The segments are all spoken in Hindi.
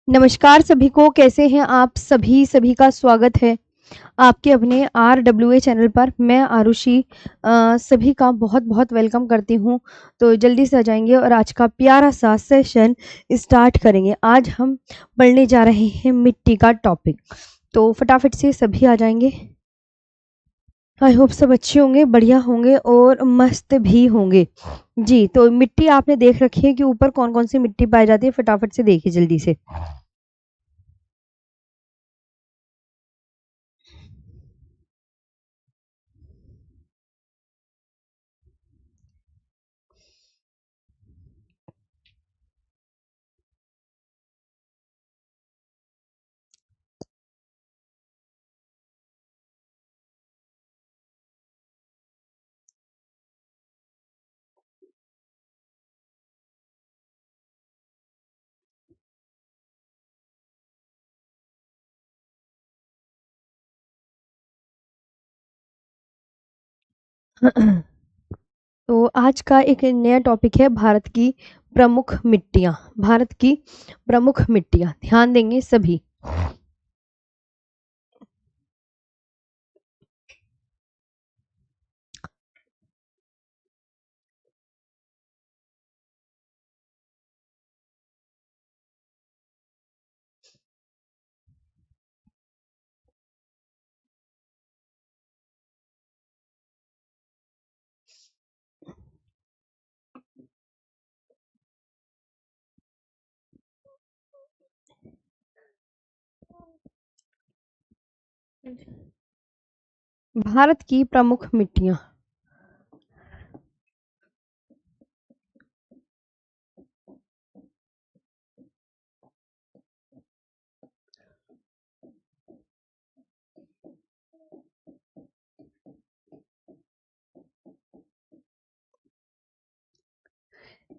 नमस्कार सभी को, कैसे हैं आप सभी? सभी का स्वागत है आपके अपने RWA चैनल पर। मैं आरुषि सभी का बहुत-बहुत वेलकम करती हूँ। तो जल्दी से आ जाएँगे और आज का प्यारा-सा सेशन स्टार्ट करेंगे। आज हम पढ़ने जा रहे हैं मिट्टी का टॉपिक। तो फटाफट से सभी आ जाएँगे। आई होप सब अच्छे होंगे, बढ़िया होंगे और मस्त भी होंगे। जी, तो मिट्टी आपने देख रखी है कि ऊपर कौन-कौन सी मिट्टी पाई जाती है? फटाफट से देखिए जल्दी से। तो आज का एक नया टॉपिक है भारत की प्रमुख मिट्टियाँ। भारत की प्रमुख मिट्टियाँ, ध्यान देंगे सभी। भारत की प्रमुख मिट्टियाँ।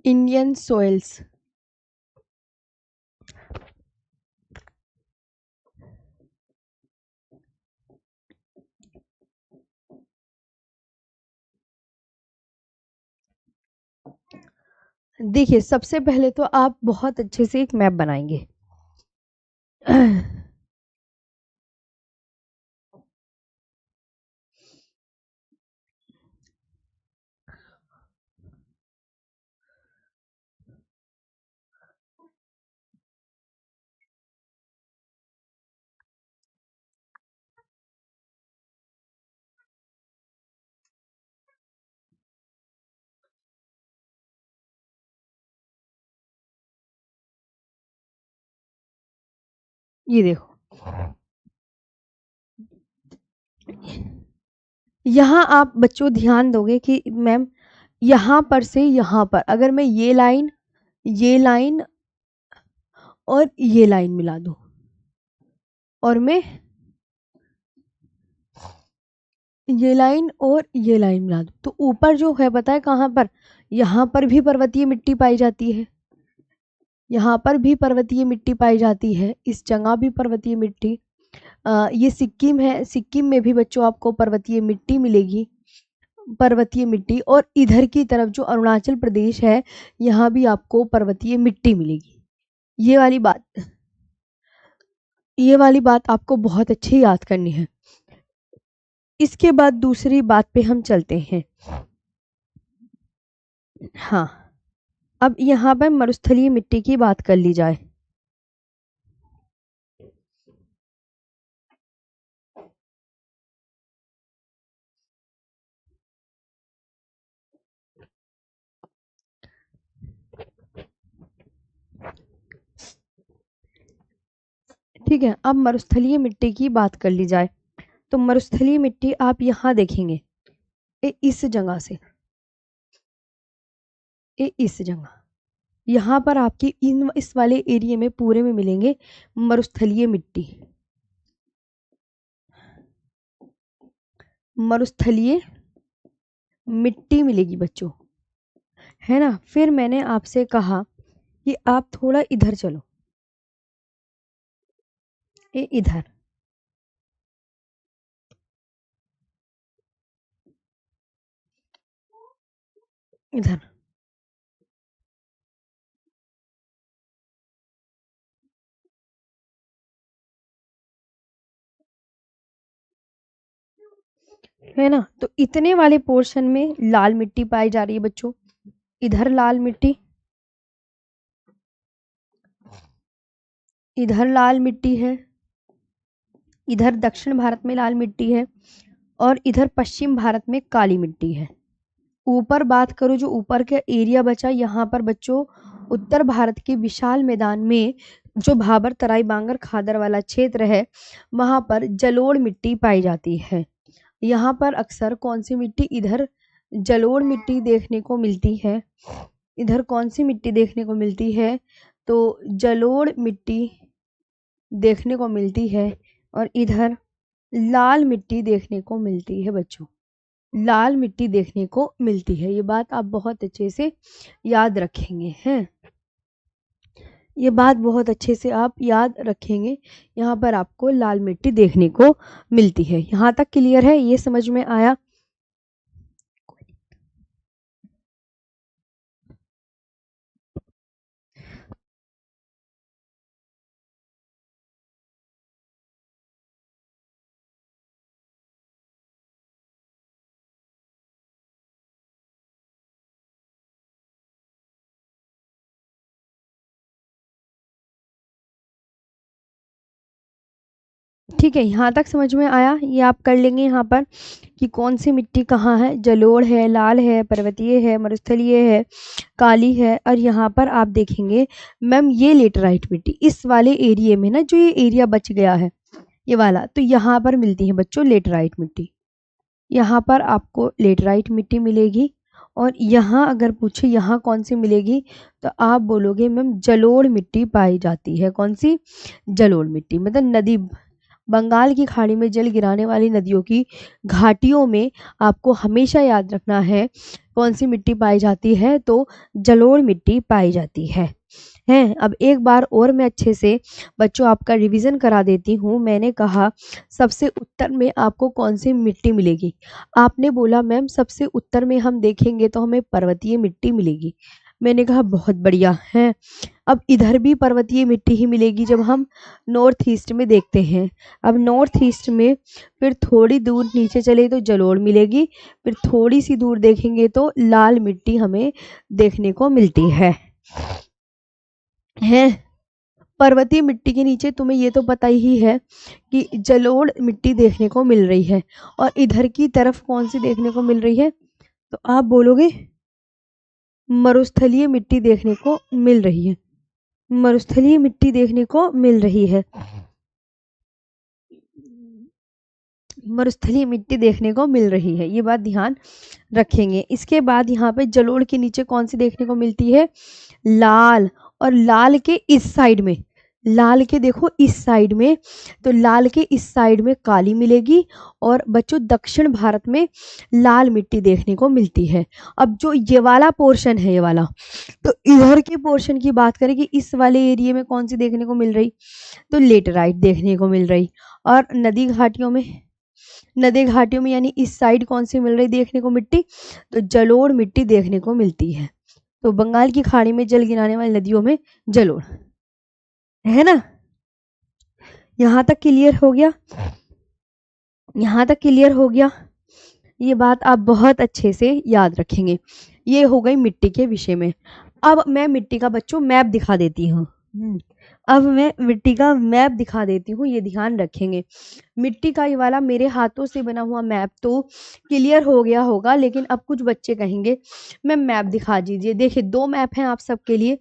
Indian soils. देखिए, सबसे पहले तो आप बहुत अच्छे से एक मैप बनाएंगे। ये देखो, यहाँ आप बच्चों ध्यान दोगे कि मैम यहाँ पर से यहाँ पर अगर मैं ये लाइन और ये लाइन मिला दूँ और मैं ये लाइन और ये लाइन मिला दूँ, तो ऊपर जो है पता है कहाँ पर? यहाँ पर भी पर्वतीय मिट्टी पाई जाती है। यहाँ पर भी पर्वतीय मिट्टी पाई जाती है। इस जगह भी पर्वतीय मिट्टी। ये सिक्किम है, सिक्किम में भी बच्चों आपको पर्वतीय मिट्टी मिलेगी। पर्वतीय मिट्टी और इधर की तरफ जो अरुणाचल प्रदेश है, यहाँ भी आपको पर्वतीय मिट्टी मिलेगी। ये वाली बात ये वाली बात आपको बहुत अच्छी याद करनी है। इसके बाद दूसरी बात पे हम चलते हैं। हाँ, अब यहाँ पर मरुस्थलीय मिट्टी की बात कर ली जाए। ठीक है, अब मरुस्थलीय मिट्टी की बात कर ली जाए तो मरुस्थलीय मिट्टी आप यहाँ देखेंगे, इस जगह से, इस जगह, यहाँ पर आपकी इस वाले एरिया में पूरे में मिलेंगे मरुस्थलीय मिट्टी। मरुस्थलीय मिट्टी मिलेगी बच्चों, है ना? फिर मैंने आपसे कहा कि आप थोड़ा इधर चलो, इधर, इधर। है ना। तो इतने वाले पोर्शन में लाल मिट्टी पाई जा रही है बच्चों। इधर लाल मिट्टी, इधर लाल मिट्टी है, इधर दक्षिण भारत में लाल मिट्टी है और इधर पश्चिम भारत में काली मिट्टी है। ऊपर बात करूं, जो ऊपर का एरिया बचा, यहाँ पर बच्चों उत्तर भारत के विशाल मैदान में जो भाबर तराई बांगर खादर वाला क्षेत्र है, वहां पर जलोढ़ मिट्टी पाई जाती है। यहाँ पर अक्सर कौन सी मिट्टी, इधर जलोढ़ मिट्टी देखने को मिलती है। इधर कौन सी मिट्टी देखने को मिलती है, तो जलोढ़ मिट्टी देखने को मिलती है और इधर लाल मिट्टी देखने को मिलती है बच्चों। लाल मिट्टी देखने को मिलती है, ये बात आप बहुत अच्छे से याद रखेंगे हैं। ये बात बहुत अच्छे से आप याद रखेंगे। यहाँ पर आपको लाल मिट्टी देखने को मिलती है। यहाँ तक क्लियर है, ये समझ में आया। ठीक है, यहाँ तक समझ में आया। ये आप कर लेंगे यहाँ पर कि कौन सी मिट्टी कहाँ है। जलोढ़ है, लाल है, पर्वतीय है, मरुस्थलीय है, काली है। और यहाँ पर आप देखेंगे मैम, ये लेटराइट मिट्टी इस वाले एरिया में ना, जो ये एरिया बच गया है ये वाला, तो यहाँ पर मिलती है बच्चों लेटराइट मिट्टी। यहाँ पर आपको लेटराइट मिट्टी मिलेगी। और यहाँ अगर पूछे यहाँ कौन सी मिलेगी, तो आप बोलोगे मैम जलोढ़ मिट्टी पाई जाती है। कौन सी? जलोढ़ मिट्टी। मतलब नदी, बंगाल की खाड़ी में जल गिराने वाली नदियों की घाटियों में आपको हमेशा याद रखना है कौन सी मिट्टी पाई जाती है, तो जलोढ़ मिट्टी पाई जाती है। हैं, अब एक बार और मैं अच्छे से बच्चों आपका रिवीजन करा देती हूँ। मैंने कहा सबसे उत्तर में आपको कौन सी मिट्टी मिलेगी। आपने बोला मैम सबसे उत्तर में हम देखेंगे तो हमें पर्वतीय मिट्टी मिलेगी। मैंने कहा बहुत बढ़िया है। अब इधर भी पर्वतीय मिट्टी ही मिलेगी जब हम नॉर्थ ईस्ट में देखते हैं। अब नॉर्थ ईस्ट में फिर थोड़ी दूर नीचे चले तो जलोढ़ मिलेगी, फिर थोड़ी सी दूर देखेंगे तो लाल मिट्टी हमें देखने को मिलती है। पर्वतीय मिट्टी के नीचे तुम्हें ये तो पता ही है कि जलोढ़ मिट्टी देखने को मिल रही है। और इधर की तरफ कौन सी देखने को मिल रही है, तो आप बोलोगे मरुस्थलीय मिट्टी देखने को मिल रही है। मरुस्थलीय मिट्टी देखने को मिल रही है। मरुस्थलीय मिट्टी देखने को मिल रही है, ये बात ध्यान रखेंगे। इसके बाद यहाँ पे जलोढ़ के नीचे कौन सी देखने को मिलती है, लाल। और लाल के इस साइड में, लाल के देखो इस साइड में, तो लाल के इस साइड में काली मिलेगी। और बच्चों दक्षिण भारत में लाल मिट्टी देखने को मिलती है। अब जो ये वाला पोर्शन है, ये वाला, तो इधर के पोर्शन की बात करें कि इस वाले एरिया में कौन सी देखने को मिल रही, तो लेटराइट देखने को मिल रही। और नदी घाटियों में, नदी घाटियों में यानी इस साइड कौन सी मिल रही देखने को मिट्टी, तो जलोढ़ मिट्टी देखने को मिलती है। तो बंगाल की खाड़ी में जल गिराने वाली नदियों में जलोढ़, है ना। यहाँ तक क्लियर हो गया, यहाँ तक क्लियर हो गया। ये बात आप बहुत अच्छे से याद रखेंगे। ये हो गई मिट्टी के विषय में। अब मैं मिट्टी का बच्चों मैप दिखा देती हूँ। अब मैं मिट्टी का मैप दिखा देती हूँ, ये ध्यान रखेंगे। मिट्टी का ये वाला मेरे हाथों से बना हुआ मैप तो क्लियर हो गया होगा, लेकिन अब कुछ बच्चे कहेंगे मैम मैप दिखा दीजिए। देखिए 2 मैप हैं आप सबके लिए,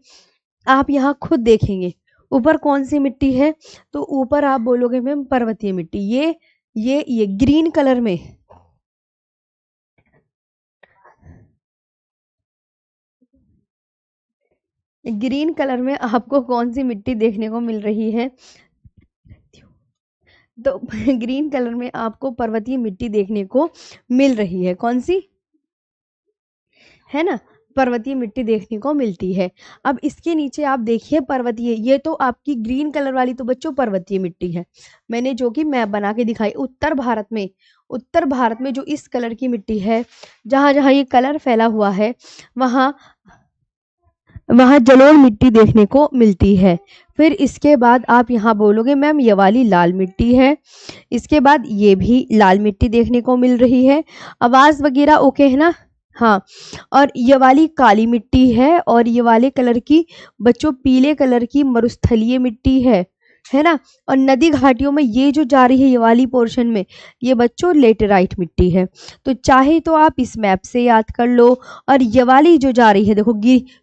आप यहाँ खुद देखेंगे ऊपर कौन सी मिट्टी है, तो ऊपर आप बोलोगे मैम पर्वतीय मिट्टी। ये ग्रीन कलर में, ग्रीन कलर में आपको कौन सी मिट्टी देखने को मिल रही है, तो ग्रीन कलर में आपको पर्वतीय मिट्टी देखने को मिल रही है। कौन सी है ना, पर्वतीय मिट्टी देखने को मिलती है। अब इसके नीचे आप देखिए पर्वतीय, ये तो आपकी ग्रीन कलर वाली तो बच्चों पर्वतीय मिट्टी है। मैंने जो कि मैप बना के दिखाई, उत्तर भारत में, उत्तर भारत में जो इस कलर की मिट्टी है, जहां जहां ये कलर फैला हुआ है, वहां वहाँ जलोढ़ मिट्टी देखने को मिलती है। फिर इसके बाद आप यहाँ बोलोगे मैम ये वाली लाल मिट्टी है, इसके बाद ये भी लाल मिट्टी देखने को मिल रही है। आवाज़ वगैरह ओके है ना? हाँ, और ये वाली काली मिट्टी है और ये वाले कलर की बच्चों पीले कलर की मरुस्थलीय मिट्टी है ना? और नदी घाटियों में ये जो जा रही है ये वाली पोर्शन में, ये बच्चों लेटेराइट मिट्टी है। तो चाहे तो आप इस मैप से याद कर लो, और ये वाली जो जा रही है देखो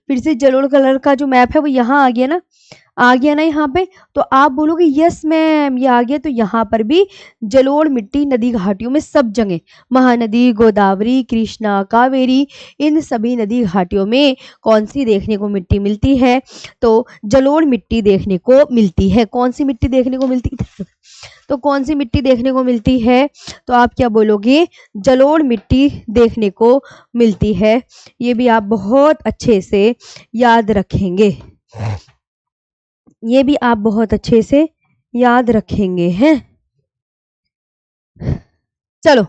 फिर से जलोढ़ कलर का जो मैप है वो यहाँ आ गया ना, आ गया ना यहाँ पे, तो आप बोलोगे यस मैम ये आ गया। तो यहाँ पर भी जलोढ़ मिट्टी नदी घाटियों में सब जगह, महानदी, गोदावरी, कृष्णा, कावेरी, इन सभी नदी घाटियों में कौन सी देखने को मिट्टी मिलती है? तो जलोढ़ मिट्टी देखने को मिलती है। कौन सी मिट्टी देखने को मिलती है? तो कौन सी मिट्टी देखने को मिलती है? तो आप क्या बोलोगे? जलोढ़ मिट्टी देखने को मिलती है। ये भी आप बहुत अच्छे से याद रखेंगे, ये भी आप बहुत अच्छे से याद रखेंगे हैं। चलो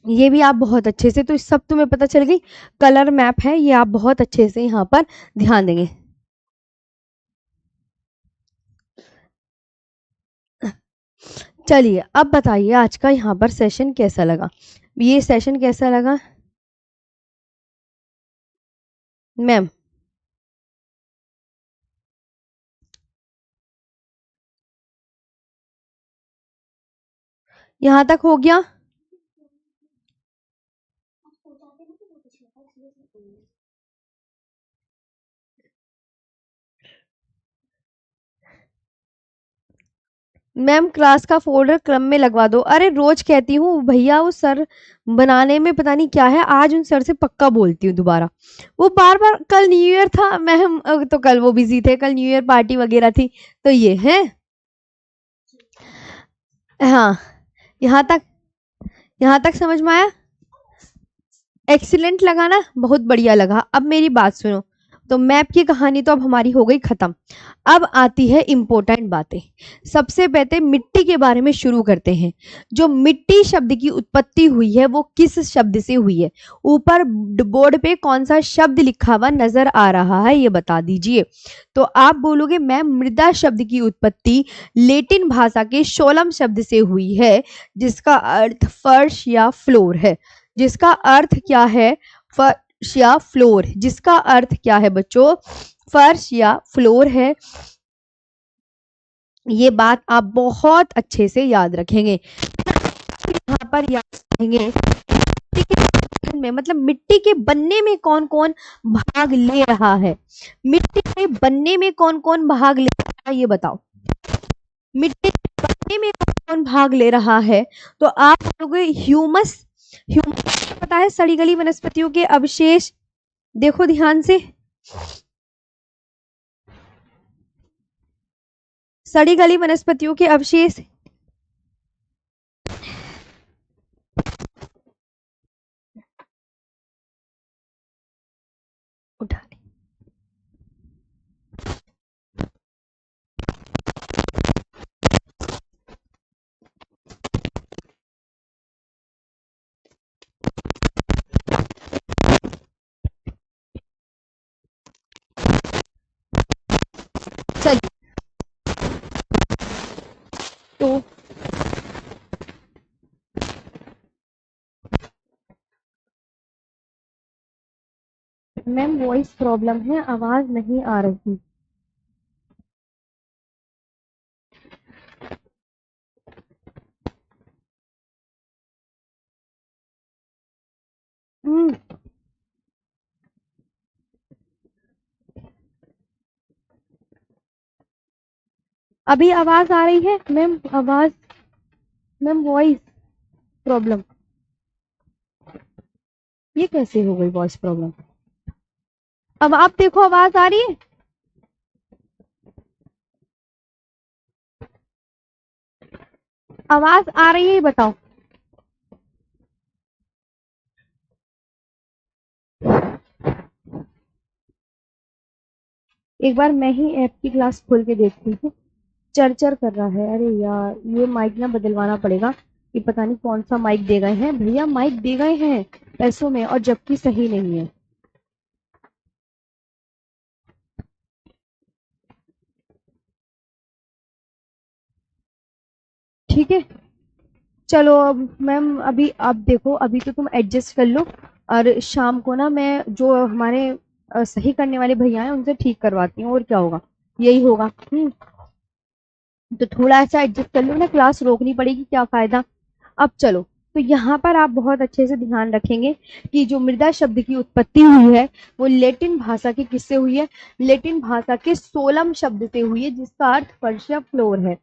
ये भी आप बहुत अच्छे से, तो इस सब तुम्हें पता चल गई। कलर मैप है ये, आप बहुत अच्छे से यहाँ पर ध्यान देंगे। चलिए अब बताइए आज का यहाँ पर सेशन कैसा लगा? ये सेशन कैसा लगा मैम? यहाँ तक हो गया? मैम क्लास का फोल्डर क्रम में लगवा दो। अरे रोज कहती हूँ भैया, वो सर बनाने में पता नहीं क्या है, आज उन सर से पक्का बोलती हूँ दोबारा। वो बार बार, कल न्यू ईयर था मैम, तो कल वो बिजी थे, कल न्यू ईयर पार्टी वगैरह थी, तो ये है। हाँ, यहाँ तक समझ में आया? एक्सीलेंट लगा ना, बहुत बढ़िया लगा। अब मेरी बात सुनो, तो मैप की कहानी तो अब हमारी हो गई खत्म। अब आती है इम्पोर्टेंट बातें। सबसे पहले मिट्टी के बारे में शुरू करते हैं। जो मिट्टी शब्द की उत्पत्ति हुई है वो किस शब्द से हुई है? ऊपर बोर्ड पे कौन सा शब्द लिखा हुआ नजर आ रहा है ये बता दीजिए। तो आप बोलोगे मैम मृदा शब्द की उत्पत्ति लेटिन भाषा के शोलम शब्द से हुई है, जिसका अर्थ फर्श या फ्लोर है। जिसका अर्थ क्या है? फर्श या फ्लोर। जिसका अर्थ क्या है बच्चों? फर्श या फ्लोर है। ये बात आप बहुत अच्छे से याद रखेंगे। यहाँ पर याद रखेंगे में, मतलब मिट्टी के बनने में कौन कौन भाग ले रहा है? मिट्टी के बनने में कौन कौन भाग ले रहा है ये बताओ। मिट्टी के बनने में कौन कौन भाग ले रहा है? तो आप बोलोगे ह्यूमस। ह्यूमस पता है, सड़ी गली वनस्पतियों के अवशेष। देखो ध्यान से, सड़ी गली वनस्पतियों के अवशेष। उठा चलिए, तो मैम वॉइस प्रॉब्लम है, आवाज नहीं आ रही। हम्म, अभी आवाज आ रही है मैम? आवाज मैम, वॉइस प्रॉब्लम, ये कैसे हो गई वॉइस प्रॉब्लम? अब आप देखो आवाज आ रही है? आवाज आ रही है बताओ। एक बार मैं ही ऐप की क्लास खोल के देखती हूँ, चर कर रहा है। अरे यार ये माइक ना बदलवाना पड़ेगा, ये पता नहीं कौन सा माइक दे गए हैं भैया, माइक दे गए हैं पैसों में, और जबकि सही नहीं है। ठीक है, चलो अब मैम, अभी आप देखो, अभी तो तुम एडजस्ट कर लो, और शाम को ना मैं जो हमारे सही करने वाले भैया हैं उनसे ठीक करवाती हूँ, और क्या होगा, यही होगा। तो थोड़ा सा एडजस्ट कर लो ना, क्लास रोकनी पड़ेगी, क्या फायदा। अब चलो, तो यहाँ पर आप बहुत अच्छे से ध्यान रखेंगे कि जो मृदा शब्द की उत्पत्ति हुई है वो लेटिन भाषा की किससे हुई है? लेटिन भाषा के सोलम शब्द से हुई है, जिसका अर्थ फर्श या फ्लोर है।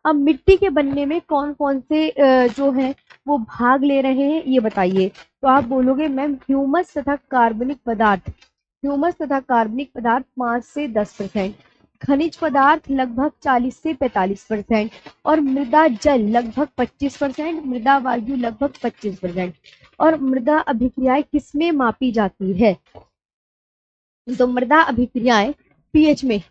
अब मिट्टी के बनने में कौन कौन से जो है वो भाग ले रहे हैं, ये बताइए। तो आप बोलोगे मैम ह्यूमस तथा कार्बनिक पदार्थ, ह्यूमस तथा कार्बनिक पदार्थ 5 से 10%, खनिज पदार्थ लगभग 40 से 45%, और मृदा जल लगभग 25%, मृदा वायु लगभग 25%। और मृदा अभिक्रियाएं किसमें मापी जाती है? तो मृदा अभिक्रियाएं पीएच में,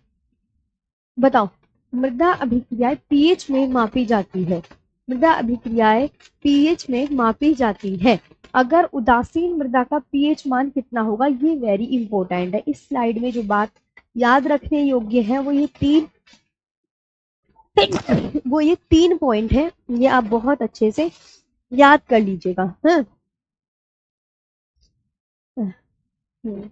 बताओ। मृदा अभिक्रियाएं पीएच में मापी जाती है, मृदा अभिक्रियाएं पीएच में मापी जाती है। अगर उदासीन मृदा का पीएच मान कितना होगा, ये वेरी इंपॉर्टेंट है। इस स्लाइड में जो बात याद रखने योग्य है वो ये 3 पॉइंट है, ये आप बहुत अच्छे से याद कर लीजिएगा। हाँ, हम्म।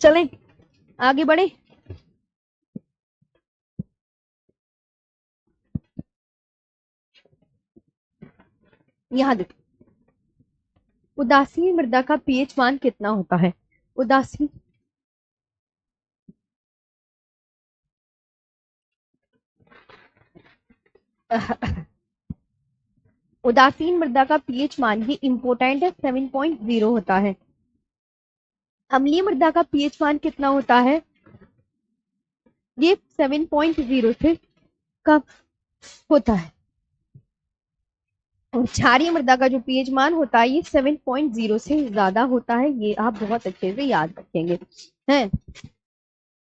चलें आगे बढ़े। यहाँ देखो, उदासीन मृदा का पीएच मान कितना होता है? उदासीन उदासीन मृदा का पीएच मान ही इंपोर्टेंट है, 7.0 होता है। अम्लीय मृदा का पीएच मान कितना होता है? ये 7.0 से कम होता है। और क्षारीय मृदा का जो पीएच मान होता है ये 7.0 से ज्यादा होता है, ये आप बहुत अच्छे से याद रखेंगे हैं।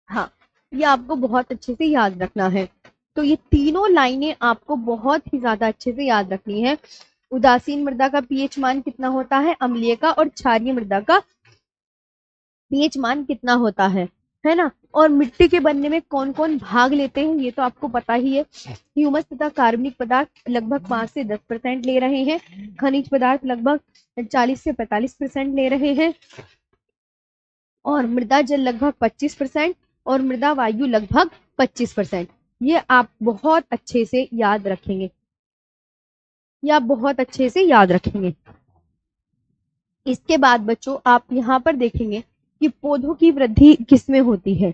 हाँ, ये आपको बहुत अच्छे से याद रखना है। तो ये तीनों लाइनें आपको बहुत ही ज्यादा अच्छे से याद रखनी है। उदासीन मृदा का पीएच मान कितना होता है, अम्लीय का और क्षारीय मृदा का पीएच मान कितना होता है ना। और मिट्टी के बनने में कौन कौन भाग लेते हैं ये तो आपको पता ही है। ह्यूमस तथा कार्बनिक पदार्थ लगभग 5 से 10% ले रहे हैं, खनिज पदार्थ लगभग 40 से 45% ले रहे हैं, और मृदा जल लगभग 25%, और मृदा वायु लगभग 25%। ये आप बहुत अच्छे से याद रखेंगे, ये आप बहुत अच्छे से याद रखेंगे। इसके बाद बच्चों आप यहाँ पर देखेंगे कि पौधों की वृद्धि किसमें होती है।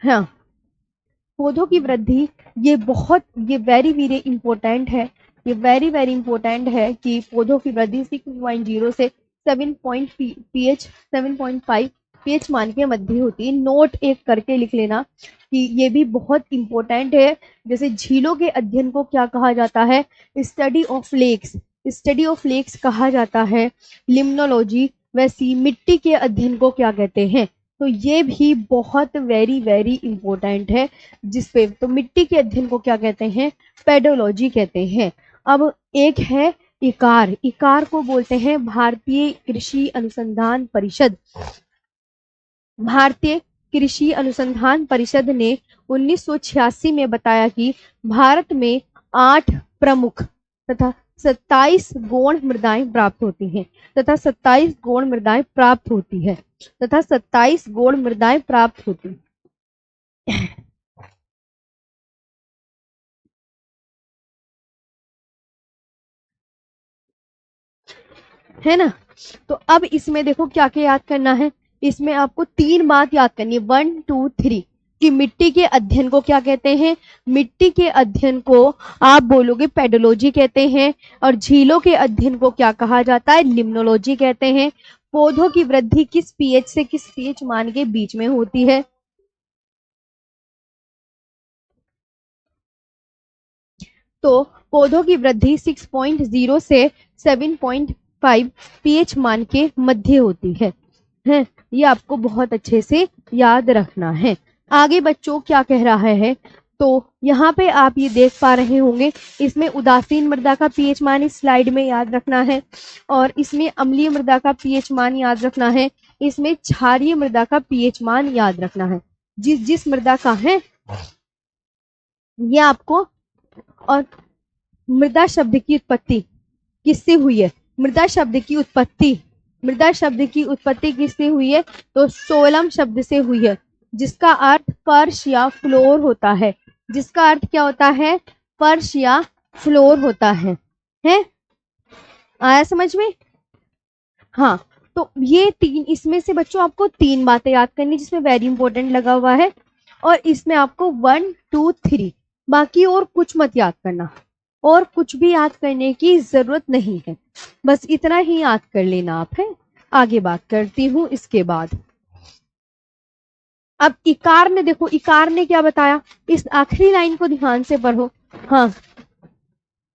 हाँ, पौधों की वृद्धि, ये वेरी वेरी इंपॉर्टेंट है, ये वेरी वेरी इंपॉर्टेंट है कि पौधों की वृद्धि 6.0 से 7.5 पीएच मान के मध्य होती है। नोट एक करके लिख लेना कि ये भी बहुत इंपॉर्टेंट है। जैसे झीलों के अध्ययन को क्या कहा जाता है? Study of lakes, study of lakes कहा जाता है, लिम्नोलॉजी। वैसी मिट्टी के अध्ययन को क्या कहते हैं? तो ये भी बहुत वेरी वेरी इंपॉर्टेंट है, जिसपे तो मिट्टी के अध्ययन को क्या कहते हैं? पेडोलॉजी कहते हैं। अब एक है इकार, इकार को बोलते हैं भारतीय कृषि अनुसंधान परिषद। भारतीय कृषि अनुसंधान परिषद ने 1986 में बताया कि भारत में 8 प्रमुख तथा 27 गौण मृदाएं प्राप्त होती हैं, तथा 27 गौण मृदाएं प्राप्त होती है, तथा 27 गौण मृदाएं प्राप्त होती है ना। तो अब इसमें देखो क्या क्या याद करना है, इसमें आपको 3 बात याद करनी है, 1 2 3। कि मिट्टी के अध्ययन को क्या कहते हैं? मिट्टी के अध्ययन को आप बोलोगे पेडोलॉजी कहते हैं। और झीलों के अध्ययन को क्या कहा जाता है? लिम्नोलॉजी कहते हैं। पौधों की वृद्धि किस पीएच से किस पीएच मान के बीच में होती है? तो पौधों की वृद्धि 6.0 से 7.5 पीएच मान के मध्य होती है। ये आपको बहुत अच्छे से याद रखना है। आगे बच्चों क्या कह रहा है? तो यहाँ पे आप ये देख पा रहे होंगे, इसमें उदासीन मृदा का पीएच मान इस स्लाइड में याद रखना है, और इसमें अम्लीय मृदा का पीएच मान याद रखना है, इसमें क्षारीय मृदा का पीएच मान याद रखना है। जिस जिस मृदा का है ये आपको। और मृदा शब्द की उत्पत्ति किससे हुई है? मृदा शब्द की उत्पत्ति किससे हुई है? तो सोलम शब्द से हुई है, जिसका अर्थ फर्श या फ्लोर होता है। जिसका अर्थ क्या होता है? फर्श या फ्लोर होता है। आया समझ में? हाँ, तो ये तीन, इसमें से बच्चों आपको 3 बातें याद करनी, जिसमें वेरी इंपॉर्टेंट लगा हुआ है, और इसमें आपको 1 2 3, बाकी और कुछ मत याद करना, और कुछ भी याद करने की जरूरत नहीं है, बस इतना ही याद कर लेना आप। है आगे बात करती हूँ इसके बाद। अब इकार ने, देखो इकार ने क्या बताया, इस आखिरी लाइन को ध्यान से पढ़ो। हाँ,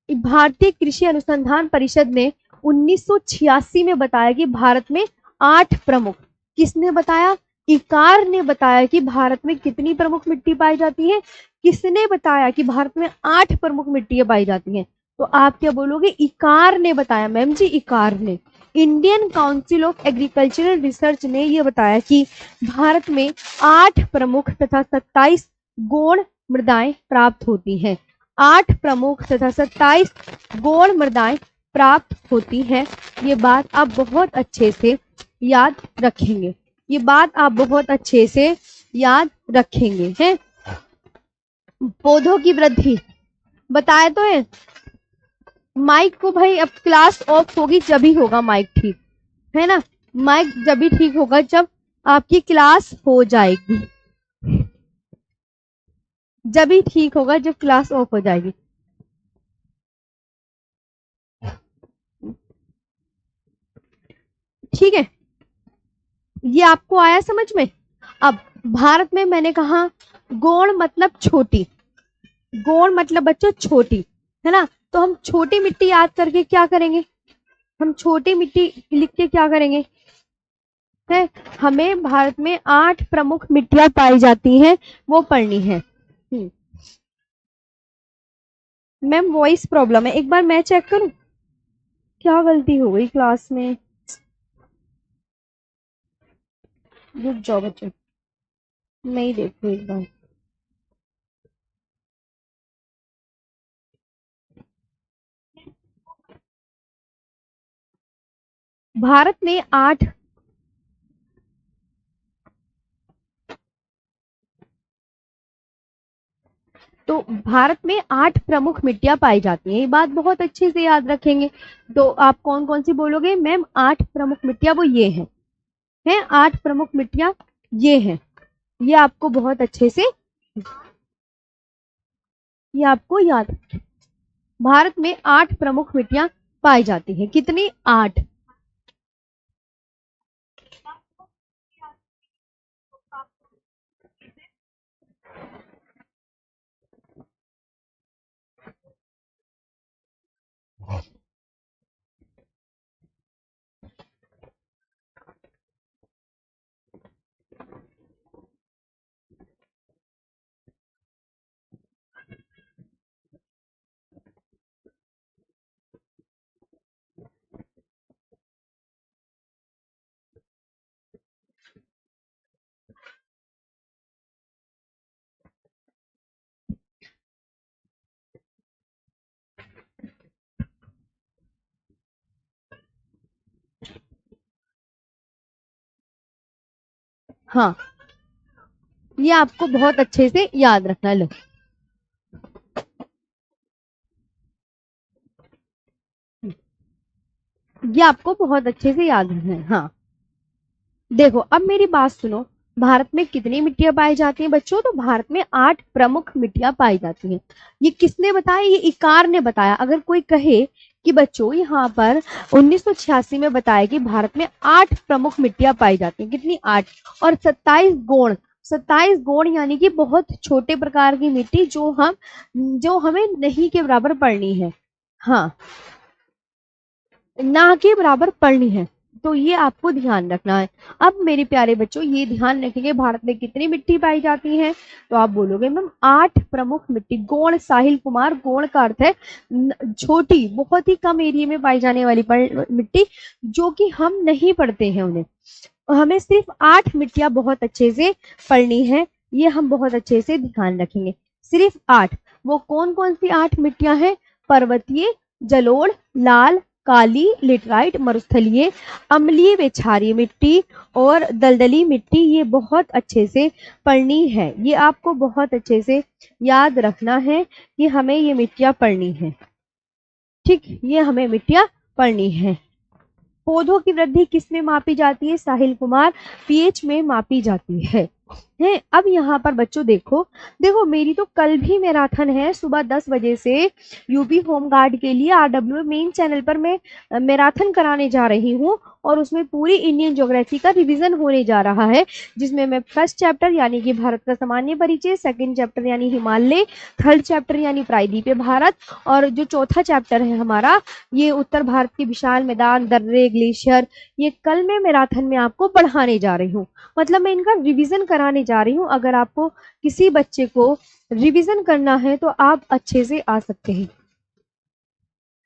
भारतीय कृषि अनुसंधान परिषद ने 1986 में बताया कि भारत में 8 प्रमुख, किसने बताया? इकार ने बताया कि भारत में कितनी प्रमुख मिट्टी पाई जाती है? किसने बताया कि भारत में 8 प्रमुख मिट्टियां पाई जाती हैं? तो आप क्या बोलोगे? इकार ने बताया। मैम जी, इकार ने, Indian council of agricultural research ने यह बताया कि भारत में 8 प्रमुख तथा 27 गौण मृदाएं प्राप्त होती हैं। 8 प्रमुख तथा 27 गौण मृदाएं प्राप्त होती हैं। ये बात आप बहुत अच्छे से याद रखेंगे। हैं। पौधों की वृद्धि बताया तो है। माइक को भाई, अब क्लास ऑफ होगी जब ही होगा माइक ठीक, है ना? माइक जब भी ठीक होगा जब आपकी क्लास हो जाएगी, जब ही ठीक होगा जब क्लास ऑफ हो जाएगी। ठीक है, ये आपको आया समझ में? अब भारत में मैंने कहा गौण मतलब छोटी, गौण मतलब बच्चों छोटी, है ना? तो हम छोटी मिट्टी याद करके क्या करेंगे? हम छोटी मिट्टी लिख के क्या करेंगे? है, हमें भारत में 8 प्रमुख मिट्टियां पाई जाती हैं, वो पढ़नी है। मैम वॉइस प्रॉब्लम है, एक बार मैं चेक करूं क्या गलती हो गई क्लास में। रुक जाओ बच्चों, मैं ही देखूं एक बार। भारत में 8, तो भारत में 8 प्रमुख मिट्टियां पाई जाती हैं, ये बात बहुत अच्छे से याद रखेंगे। तो आप कौन कौन सी बोलोगे? मैम 8 प्रमुख मिट्टियां वो ये हैं 8 प्रमुख मिट्टियां ये हैं। ये आपको बहुत अच्छे से, ये आपको याद, भारत में 8 प्रमुख मिट्टियां पाई जाती हैं। कितनी? 8। हाँ, ये आपको बहुत अच्छे से याद रखना। लो, ये आपको बहुत अच्छे से याद रखना है। हाँ, देखो अब मेरी बात सुनो, भारत में कितनी मिट्टियां पाई जाती हैं बच्चों? तो भारत में 8 प्रमुख मिट्टियां पाई जाती हैं। ये किसने बताया? ये इकार ने बताया। अगर कोई कहे कि बच्चों यहाँ पर 1986 में बताया कि भारत में 8 प्रमुख मिट्टियां पाई जाती हैं। कितनी? 8। और 27 गौण, 27 गौण यानी कि बहुत छोटे प्रकार की मिट्टी जो हमें नहीं के बराबर पड़नी है, हाँ, ना के बराबर पड़नी है। तो ये आपको ध्यान रखना है। अब मेरे प्यारे बच्चों ये ध्यान रखेंगे, भारत में कितनी मिट्टी पाई जाती है? तो आप बोलोगे मैम 8 प्रमुख मिट्टी। गौण, साहिल कुमार, गौण का अर्थ है छोटी, बहुत ही कम एरिया में पाई जाने वाली मिट्टी, जो कि हम नहीं पढ़ते हैं उन्हें। हमें सिर्फ 8 मिट्टियां बहुत अच्छे से पढ़नी है, ये हम बहुत अच्छे से ध्यान रखेंगे। सिर्फ 8। वो कौन कौन सी 8 मिट्टियां हैं? पर्वतीय, जलोढ़, लाल, काली, लेटराइट, मरुस्थलीय, अम्लीय व क्षारीय मिट्टी और दलदली मिट्टी। ये बहुत अच्छे से पढ़नी है, ये आपको बहुत अच्छे से याद रखना है कि हमें ये मिट्टियां पढ़नी है। ठीक, ये हमें मिट्टियां पढ़नी है। पौधों की वृद्धि किस में मापी जाती है? साहिल कुमार, पीएच में मापी जाती है। अब यहाँ पर बच्चों देखो मेरी तो कल भी मैराथन है सुबह 10 बजे से। यूपी होमगार्ड के लिए आरडब्ल्यू मेन चैनल पर मैं मैराथन कराने जा रही हूँ, और उसमें पूरी इंडियन ज्योग्राफी का रिवीजन होने जा रहा है, जिसमें मैं फर्स्ट चैप्टर यानी कि भारत का सामान्य परिचय, सेकंड चैप्टर यानी हिमालय, थर्ड चैप्टर यानी प्रायद्वीपीय भारत, और जो चौथा चैप्टर है हमारा ये उत्तर भारत के विशाल मैदान, दर्रे, ग्लेशियर, ये कल मैं मैराथन में आपको पढ़ाने जा रही हूँ। मतलब मैं इनका रिवीजन कराने जा रही हूँ। अगर आपको किसी बच्चे को रिवीजन करना है तो आप अच्छे से आ सकते हैं।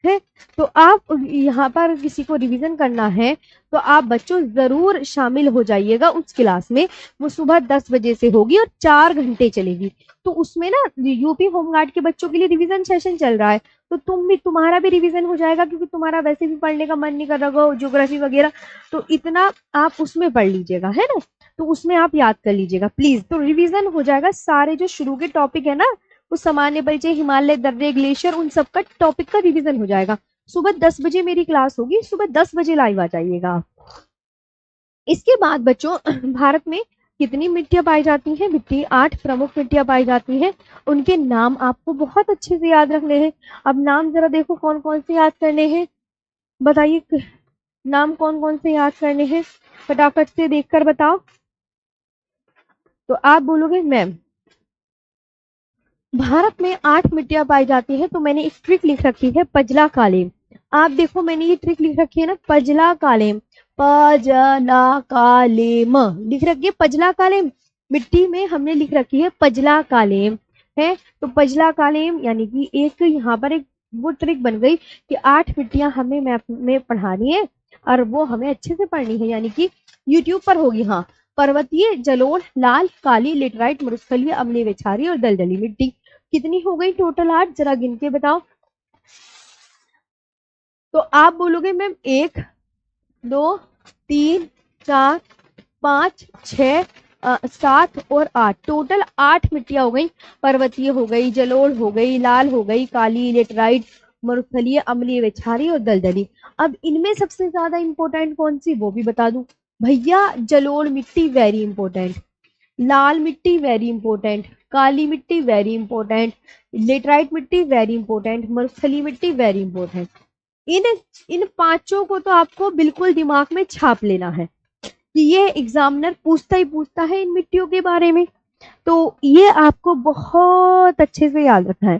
है तो आप यहाँ पर किसी को रिवीजन करना है तो आप बच्चों जरूर शामिल हो जाइएगा उस क्लास में। वो सुबह 10 बजे से होगी और 4 घंटे चलेगी। तो उसमें ना यूपी होमगार्ड के बच्चों के लिए रिवीजन सेशन चल रहा है, तो तुम्हारा भी रिवीजन हो जाएगा, क्योंकि तुम्हारा वैसे भी पढ़ने का मन नहीं कर रहा हो ज्योग्राफी वगैरह, तो इतना आप उसमें पढ़ लीजिएगा, है ना। तो उसमें आप याद कर लीजिएगा प्लीज, तो रिवीजन हो जाएगा। सारे जो शुरू के टॉपिक है ना, वो सामान्य परिचय, हिमालय, दर्रे, ग्लेशियर, उन सब का टॉपिक का रिवीजन हो जाएगा। सुबह 10 बजे मेरी क्लास होगी, सुबह 10 बजे लाइव आ जाइएगा। इसके बाद बच्चों भारत में कितनी मिट्टियां पाई जाती हैं? मिट्टी 8 प्रमुख मिट्टियां पाई जाती हैं। उनके नाम आपको बहुत अच्छे से याद रखने हैं। अब नाम जरा देखो कौन कौन से याद करने हैं, बताइए नाम कौन कौन से याद करने हैं, फटाफट से देखकर बताओ। तो आप बोलोगे मैम भारत में 8 मिट्टियां पाई जाती हैं, तो मैंने एक ट्रिक लिख रखी है, पजला कालेम। आप देखो मैंने ये ट्रिक लिख रखी है ना, पजला कालेम, पजला कालेम लिख रखी है। पजला कालेम मिट्टी में हमने लिख रखी है पजला कालेम, है। तो पजला कालेम यानी कि एक यहाँ पर एक वो ट्रिक बन गई कि 8 मिट्टियां हमें मैप में पढ़ानी है, और वो हमें अच्छे से पढ़नी है, यानी कि यूट्यूब पर होगी। हाँ, पर्वतीय, जलोढ़, लाल, काली, लेटराइट, मरुस्थलीय, अम्लीय व क्षारीय और दलदली मिट्टी। कितनी हो गई टोटल? 8। जरा गिन के बताओ। तो आप बोलोगे मैम 1 2 3 4 5 6 7 और 8, टोटल 8 मिट्टियां हो गई। पर्वतीय हो गई, जलोढ़ हो गई, लाल हो गई, काली, लेटराइट, मरुस्थलीय, अम्लीय व क्षारीय और दलदली। अब इनमें सबसे ज्यादा इंपॉर्टेंट कौन सी, वो भी बता दूं भैया। जलोढ़ मिट्टी वेरी इंपॉर्टेंट, लाल मिट्टी वेरी इंपॉर्टेंट, काली मिट्टी वेरी इंपॉर्टेंट, लेटराइट मिट्टी वेरी इंपॉर्टेंट, मरुस्थलीय मिट्टी वेरी इंपॉर्टेंट। इन इन पांचों को तो आपको बिल्कुल दिमाग में छाप लेना है कि ये एग्जामिनर पूछता ही पूछता है इन मिट्टियों के बारे में, तो ये आपको बहुत अच्छे से याद रखना है।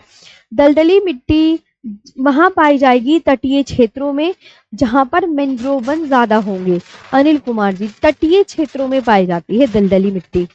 दलदली मिट्टी वहां पाई जाएगी तटीय क्षेत्रों में जहां पर मैंग्रोव वन ज्यादा होंगे। अनिल कुमार जी, तटीय क्षेत्रों में पाई जाती है दलदली मिट्टी।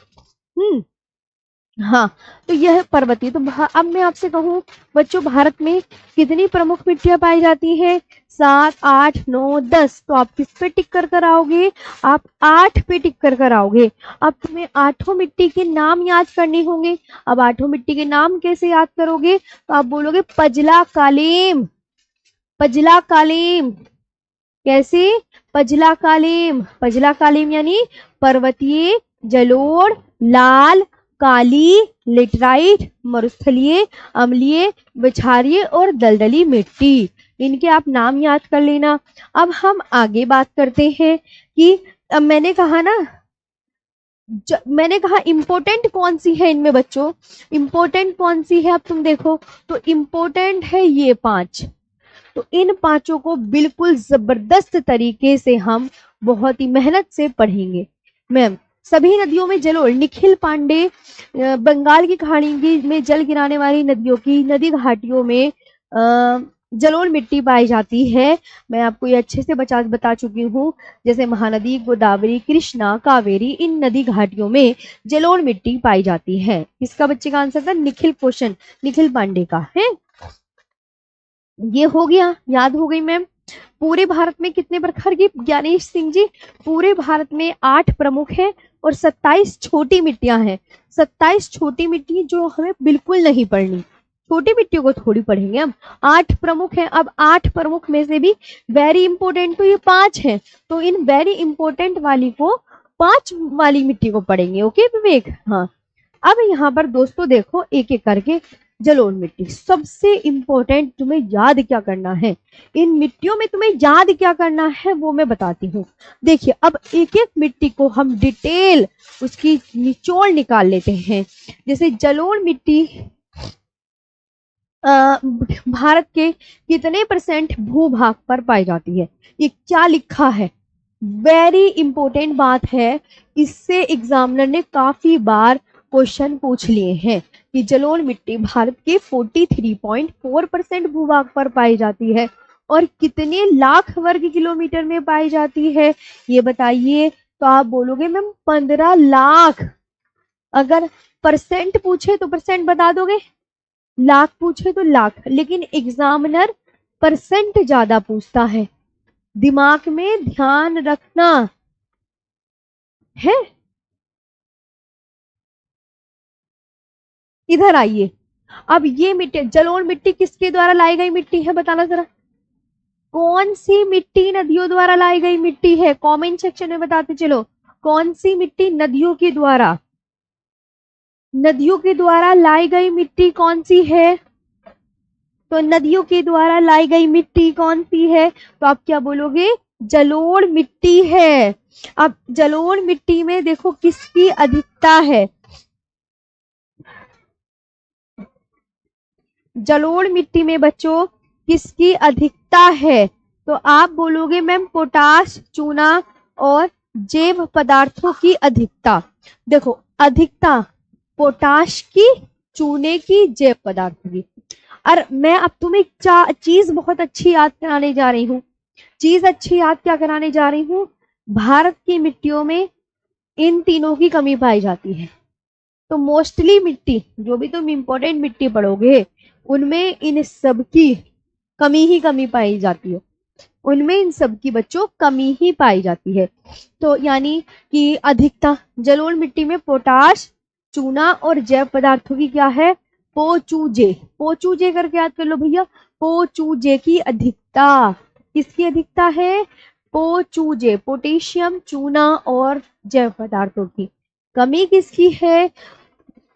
हाँ, तो यह पर्वतीय। तो अब मैं आपसे कहूँ बच्चों भारत में कितनी प्रमुख मिट्टियां पाई जाती हैं? 7 8 9 10। तो आप किस पे टिक कर कर आओगे? आप 8 पे टिक कर कर आओगे। अब तुम्हें 8 मिट्टी के नाम याद करने होंगे। अब 8 मिट्टी के नाम कैसे याद करोगे? तो आप बोलोगे पजला कालेम, पजला कालेम। कैसे? पजला कालेम, पजला कालेम यानी पर्वतीय, जलोढ़, लाल, काली, लेटराइट, मरुस्थलीय, अम्लीय, क्षारीय और दलदली मिट्टी। इनके आप नाम याद कर लेना। अब हम आगे बात करते हैं कि अब मैंने कहा ना मैंने कहा इम्पोर्टेंट कौन सी है इनमें बच्चों, इम्पोर्टेंट कौन सी है, अब तुम देखो तो इम्पोर्टेंट है ये 5। तो इन 5 को बिल्कुल जबरदस्त तरीके से हम बहुत ही मेहनत से पढ़ेंगे। मैम, सभी नदियों में जलोढ़, निखिल पांडे बंगाल की खाड़ी में जल गिराने वाली नदियों की नदी घाटियों में जलोढ़ मिट्टी पाई जाती है। मैं आपको ये अच्छे से बता चुकी हूँ। जैसे महानदी, गोदावरी, कृष्णा, कावेरी, इन नदी घाटियों में जलोढ़ मिट्टी पाई जाती है। इसका बच्चे का आंसर था निखिल, क्वेश्चन निखिल पांडे का है। ये हो गया, याद हो गई मैम। पूरे भारत में कितने प्रकार की, ज्ञानेश सिंह जी, पूरे भारत में 8 प्रमुख हैं और 27 छोटी मिट्टियां हैं। 27 छोटी मिट्टी जो हमें बिल्कुल नहीं पढ़नी, छोटी मिट्टियों को थोड़ी पढ़ेंगे हम। 8 प्रमुख हैं। अब 8 प्रमुख में से भी वेरी इंपोर्टेंट तो ये 5 हैं, तो इन वेरी इंपोर्टेंट वाली को 5 वाली मिट्टी को पढ़ेंगे। ओके विवेक, हाँ। अब यहाँ पर दोस्तों देखो एक एक करके, जलोढ़ मिट्टी सबसे इंपॉर्टेंट, तुम्हें याद क्या करना है, इन मिट्टियों में तुम्हें याद क्या करना है वो मैं बताती हूँ। देखिए अब एक एक मिट्टी को हम डिटेल उसकी निचोड़ निकाल लेते हैं। जैसे जलोढ़ मिट्टी भारत के कितने % भूभाग पर पाई जाती है, ये क्या लिखा है, वेरी इंपॉर्टेंट बात है। इससे एग्जामिनर ने काफी बार क्वेश्चन पूछ लिए हैं कि जलोढ़ मिट्टी भारत के 43.4% भूभाग पर पाई जाती है और कितने लाख वर्ग किलोमीटर में पाई जाती है, ये बताइए। तो आप बोलोगे मैम 15 लाख। अगर परसेंट पूछे तो परसेंट बता दोगे, लाख पूछे तो लाख, लेकिन एग्जामिनर परसेंट ज्यादा पूछता है, दिमाग में ध्यान रखना है। इधर आइए। अब ये मिट्टी, जलोढ़ मिट्टी किसके द्वारा लाई गई मिट्टी है, बताना जरा। कौन सी मिट्टी नदियों द्वारा लाई गई मिट्टी है, कमेंट सेक्शन में बताते चलो। कौन सी मिट्टी नदियों के द्वारा, नदियों के द्वारा लाई गई मिट्टी कौन सी है। तो नदियों के द्वारा लाई गई मिट्टी कौन सी है, तो आप क्या बोलोगे, जलोढ़ मिट्टी है। अब जलोढ़ मिट्टी में देखो किसकी अधिकता है, जलोढ़ मिट्टी में बच्चों किसकी अधिकता है, तो आप बोलोगे मैम पोटाश, चूना और जैव पदार्थों की अधिकता। देखो अधिकता पोटाश की, चूने की, जैव पदार्थों की। और मैं अब तुम्हें चीज बहुत अच्छी याद कराने जा रही हूँ। चीज अच्छी याद क्या कराने जा रही हूँ, भारत की मिट्टियों में इन तीनों की कमी पाई जाती है। तो मोस्टली मिट्टी, जो भी तुम इंपॉर्टेंट मिट्टी पढ़ोगे उनमें इन सब की कमी ही कमी पाई जाती है, उनमें इन सब की बच्चों कमी ही पाई जाती है। तो यानी कि अधिकता जलोढ़ मिट्टी में पोटाश, चूना और जैव पदार्थों की क्या है, पोचूजे, पोचूजे करके याद कर लो भैया। पोचूजे की अधिकता, किसकी अधिकता है, पोचूजे, पोटेशियम, चूना और जैव पदार्थों की। कमी किसकी है,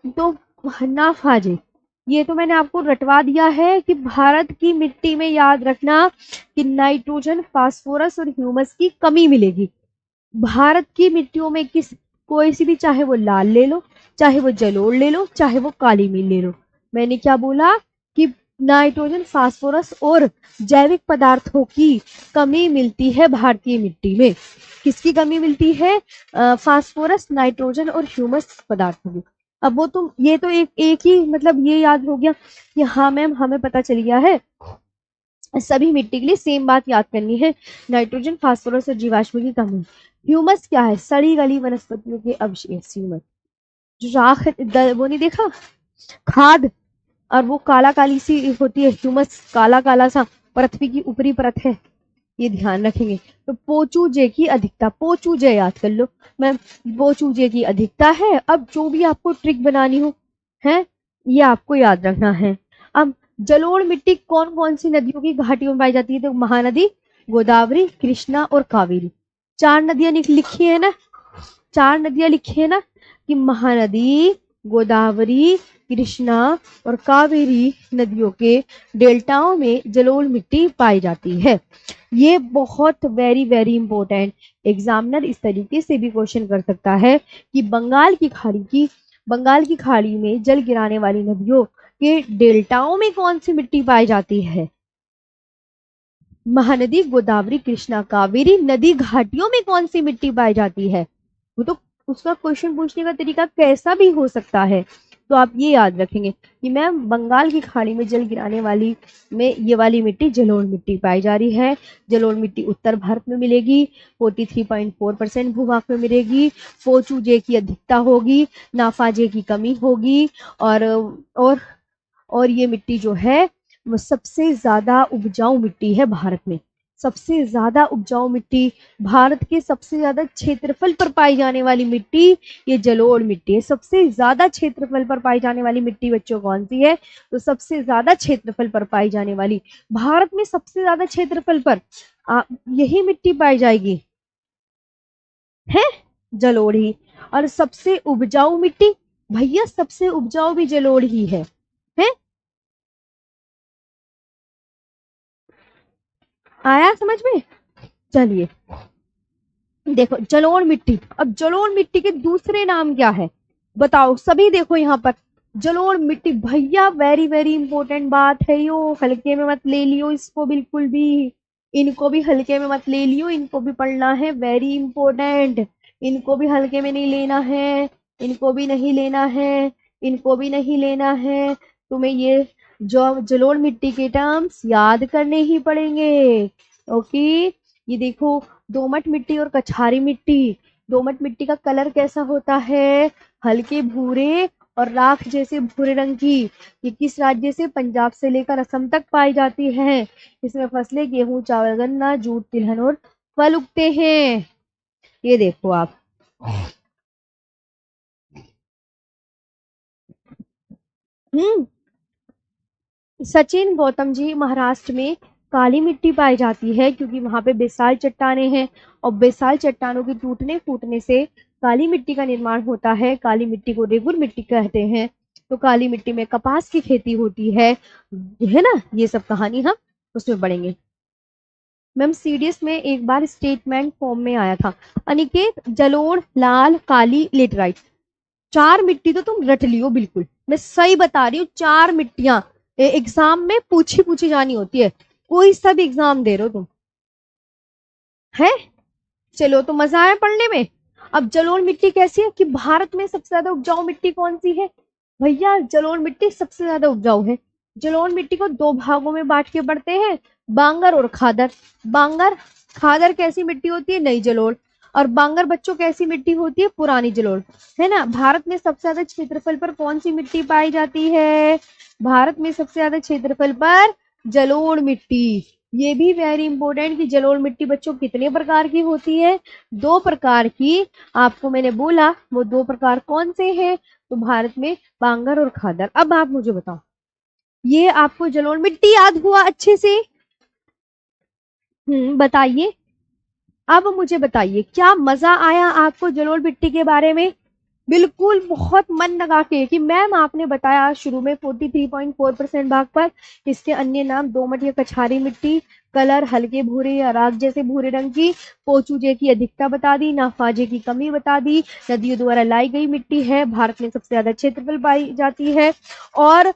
तो नाफाजे। ये तो मैंने आपको रटवा दिया है कि भारत की मिट्टी में याद रखना कि नाइट्रोजन, फास्फोरस और ह्यूमस की कमी मिलेगी। भारत की मिट्टियों में किस, कोई सी भी, चाहे वो लाल ले लो, चाहे वो जलोढ़ ले लो, चाहे वो काली मिल ले लो, मैंने क्या बोला कि नाइट्रोजन, फास्फोरस और जैविक पदार्थों की कमी मिलती है भारतीय मिट्टी में। किसकी कमी मिलती है, फास्फोरस, नाइट्रोजन और ह्यूमस पदार्थों की। अब वो तुम, ये तो एक ही मतलब ये याद हो गया कि हाँ मैम हमें पता चल गया है, सभी मिट्टी के लिए सेम बात याद करनी है, नाइट्रोजन, फास्फोरस और जीवाश्म की कमी। ह्यूमस क्या है, सड़ी गली वनस्पतियों के अवशेष, ह्यूमस। राख, वो नहीं देखा, खाद, और वो काला काली सी होती है ह्यूमस, काला काला सा पृथ्वी की ऊपरी परत है, ये ध्यान रखेंगे। तो पोचूजे की अधिकता, पोचूजे याद कर लो मैम, पोचूजे की अधिकता है। अब जो भी आपको ट्रिक बनानी हो है, ये आपको याद रखना है। अब जलोढ़ मिट्टी कौन कौन सी नदियों की घाटियों में पाई जाती है, तो महानदी, गोदावरी, कृष्णा और कावेरी। 4 नदियां लिखी है ना, 4 नदियां लिखी है ना, कि महानदी, गोदावरी, कृष्णा और कावेरी नदियों के डेल्टाओं में जलोढ़ मिट्टी पाई जाती है। ये बहुत वेरी वेरी इंपॉर्टेंट, एग्जामिनर इस तरीके से भी क्वेश्चन कर सकता है कि बंगाल की खाड़ी में जल गिराने वाली नदियों के डेल्टाओं में कौन सी मिट्टी पाई जाती है। महानदी गोदावरी, कृष्णा, कावेरी नदी घाटियों में कौन सी मिट्टी पाई जाती है। वो तो उसका क्वेश्चन पूछने का तरीका कैसा भी हो सकता है। तो आप ये याद रखेंगे कि मैम बंगाल की खाड़ी में जल गिराने वाली में ये वाली मिट्टी जलोढ़ मिट्टी पाई जा रही है। जलोढ़ मिट्टी उत्तर भारत में मिलेगी, 43.4% भूभाग में मिलेगी। फोचूजे की अधिकता होगी, नाफाजे की कमी होगी और ये मिट्टी जो है वो सबसे ज्यादा उपजाऊ मिट्टी है भारत में। सबसे ज्यादा उपजाऊ मिट्टी, भारत के सबसे ज्यादा क्षेत्रफल पर पाई जाने वाली मिट्टी ये जलोढ़ मिट्टी है। सबसे ज्यादा क्षेत्रफल पर पाई जाने वाली मिट्टी बच्चों कौन सी है, तो सबसे ज्यादा क्षेत्रफल पर पाई जाने वाली, भारत में सबसे ज्यादा क्षेत्रफल पर यही मिट्टी पाई जाएगी है, जलोढ़ ही। और सबसे उपजाऊ मिट्टी, भैया सबसे उपजाऊ भी जलोढ़ ही है। आया समझ में। चलिए देखो जलोढ़ मिट्टी, अब जलोढ़ मिट्टी के दूसरे नाम क्या है बताओ सभी। देखो यहाँ पर जलोढ़ मिट्टी, भैया वेरी वेरी इंपॉर्टेंट बात है, यो हल्के में मत ले लियो इसको बिल्कुल भी, इनको भी हल्के में मत ले लियो, इनको भी पढ़ना है, वेरी इंपॉर्टेंट। इनको भी हल्के में नहीं लेना है, इनको भी नहीं लेना है, इनको भी नहीं लेना है। तुम्हें ये जो जलोढ़ मिट्टी के टर्म्स याद करने ही पड़ेंगे। ओके, ये देखो दोमट मिट्टी और कछारी मिट्टी। दोमट मिट्टी का कलर कैसा होता है, हल्के भूरे और राख जैसे भूरे रंग की। ये किस राज्य से, पंजाब से लेकर असम तक पाई जाती है। इसमें फसलें गेहूं, चावल, गन्ना, जूट, तिलहन और फल उगते हैं। ये देखो आप, हम्म सचिन गौतम जी, महाराष्ट्र में काली मिट्टी पाई जाती है क्योंकि वहां पे बेसाल चट्टाने हैं और बेसाल चट्टानों के टूटने फूटने से काली मिट्टी का निर्माण होता है। काली मिट्टी को रेगुर मिट्टी कहते हैं। तो काली मिट्टी में कपास की खेती होती है ना। ये सब कहानी हम उसमें पढ़ेंगे। मैम सीडीएस में एक बार स्टेटमेंट फॉर्म में आया था, अनिकेत जलोढ़, लाल, काली, लेटराइट, चार मिट्टी तो तुम रट लियो बिल्कुल, मैं सही बता रही हूँ। चार मिट्टियां एग्जाम में पूछी पूछी जानी होती है, कोई सा भी एग्जाम दे रहे हो तुम, है। चलो तो मजा आया पढ़ने में। अब जलोढ़ मिट्टी कैसी है कि भारत में सबसे ज्यादा उपजाऊ मिट्टी कौन सी है, भैया जलोढ़ मिट्टी सबसे ज्यादा उपजाऊ है। जलोढ़ मिट्टी को दो भागों में बांट के पढ़ते हैं, बांगर और खादर। बांगर, खादर कैसी मिट्टी होती है, नई जलोढ़। और बांगर बच्चों कैसी मिट्टी होती है, पुरानी जलोढ़, है ना। भारत में सबसे ज्यादा क्षेत्रफल पर कौन सी मिट्टी पाई जाती है, भारत में सबसे ज्यादा क्षेत्रफल पर जलोढ़ मिट्टी। ये भी वेरी इंपॉर्टेंट कि जलोढ़ मिट्टी बच्चों कितने प्रकार की होती है, दो प्रकार की। आपको मैंने बोला वो दो प्रकार कौन से हैं, तो भारत में बांगर और खादर। अब आप मुझे बताओ, ये आपको जलोढ़ मिट्टी याद हुआ अच्छे से, बताइए। अब मुझे बताइए क्या मजा आया आपको जलोढ़ मिट्टी के बारे में। बिल्कुल बहुत मन लगा के कि मैम आपने बताया शुरू में 43.4% भाग पर इसके अन्य नाम दोमट या कछारी मिट्टी, कलर हल्के भूरे या राख जैसे भूरे रंग की, पोचूजे की अधिकता बता दी, नाफाजे की कमी बता दी, नदियों द्वारा लाई गई मिट्टी है, भारत में सबसे ज्यादा क्षेत्रफल पाई जाती है और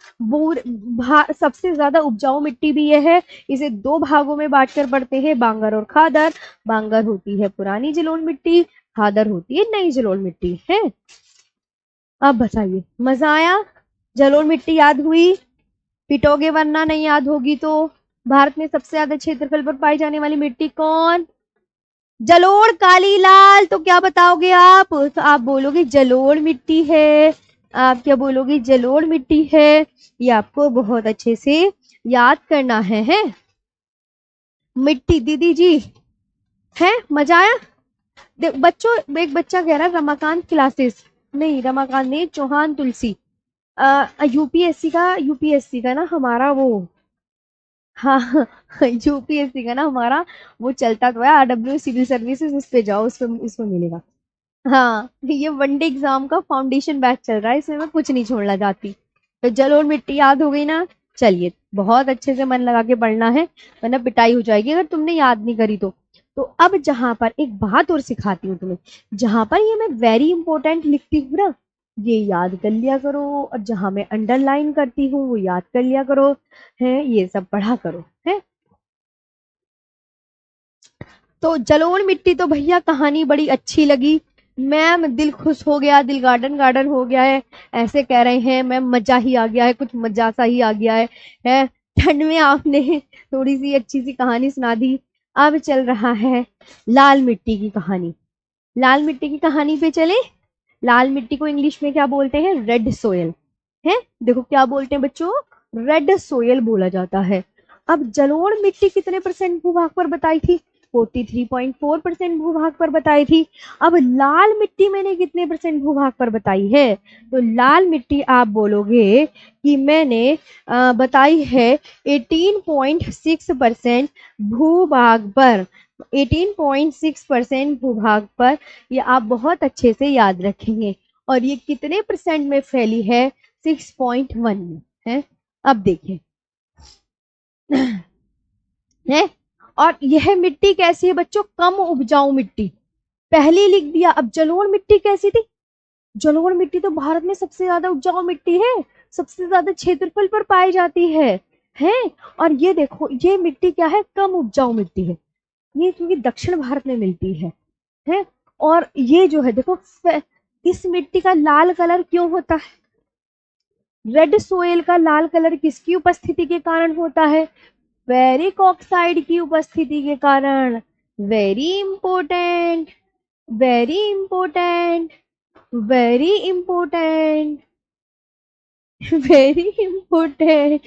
सबसे ज्यादा उपजाऊ मिट्टी भी यह है। इसे दो भागों में बांटकर पढ़ते हैं, बांगर और खादर। बांगर होती है पुरानी जलोढ़ मिट्टी, खादर होती है नई जलोढ़ मिट्टी है। अब बताइए मजा आया, जलोढ़ मिट्टी याद हुई, पिटोगे वरना नहीं याद होगी तो। भारत में सबसे ज्यादा क्षेत्रफल पर पाई जाने वाली मिट्टी कौन, जलोढ़, काली, लाल, तो क्या बताओगे आप, तो आप बोलोगे जलोढ़ मिट्टी है। आप क्या बोलोगे, जलोढ़ मिट्टी है। ये आपको बहुत अच्छे से याद करना है मिट्टी दीदी जी, है। मजा आया। बच्चों एक बच्चा कह रहा है रमाकांत क्लासेस, नहीं रमाकांत नहीं, चौहान तुलसी। यूपीएससी का ना हमारा वो, हाँ यूपीएससी का ना हमारा वो चलता तो है, आरडब्ल्यू सिविल सर्विसेज, उस पे जाओ, उस पे मिलेगा। हाँ, ये वनडे एग्जाम का फाउंडेशन बैच चल रहा है, इसमें मैं कुछ नहीं छोड़ना चाहती। तो जलोढ़ मिट्टी याद हो गई ना? चलिए, बहुत अच्छे से मन लगा के पढ़ना है, वरना पिटाई हो जाएगी अगर तुमने याद नहीं करी तो अब जहां पर एक बात और सिखाती हूँ तुम्हें, जहां पर ये मैं वेरी इंपॉर्टेंट लिखती हूँ ना, ये याद कर लिया करो, और जहां मैं अंडरलाइन करती हूँ वो याद कर लिया करो, है ये सब पढ़ा करो, है। तो जलोढ़ मिट्टी तो भैया कहानी बड़ी अच्छी लगी मैम, दिल खुश हो गया, दिल गार्डन गार्डन हो गया है, ऐसे कह रहे हैं मैम, मजा ही आ गया है, कुछ मजा सा ही आ गया है। ठंड में आपने थोड़ी सी अच्छी सी कहानी सुना दी। अब चल रहा है लाल मिट्टी की कहानी। लाल मिट्टी की कहानी पे चले। लाल मिट्टी को इंग्लिश में क्या बोलते हैं? Red soil. है, देखो क्या बोलते हैं बच्चों, रेड सोयल बोला जाता है। अब जलोढ़ मिट्टी कितने परसेंट भूभाग पर बताई थी? 43.4% भूभाग पर बताई थी। अब लाल मिट्टी मैंने कितने परसेंट भूभाग पर बताई है? तो लाल मिट्टी आप बोलोगे कि मैंने बताई है 18.6% भूभाग पर। 18.6% भूभाग पर, ये आप बहुत अच्छे से याद रखेंगे। और ये कितने परसेंट में फैली है? 6.1 में है। अब देखिए है। और यह मिट्टी कैसी है बच्चों? कम उपजाऊ मिट्टी। पहले लिख दिया। अब जलोढ़ मिट्टी कैसी थी? जलोढ़ मिट्टी तो भारत में सबसे ज्यादा उपजाऊ मिट्टी है, सबसे ज्यादा क्षेत्रफल पर पाई जाती है। और ये देखो, ये मिट्टी क्या है? कम उपजाऊ मिट्टी है। ये क्योंकि दक्षिण भारत में मिलती है। और ये जो है देखो, इस मिट्टी का लाल कलर क्यों होता है? रेड सोयल का लाल कलर किसकी उपस्थिति के कारण होता है? फेरिक ऑक्साइड की उपस्थिति के कारण। Very important, very important, very important, very important.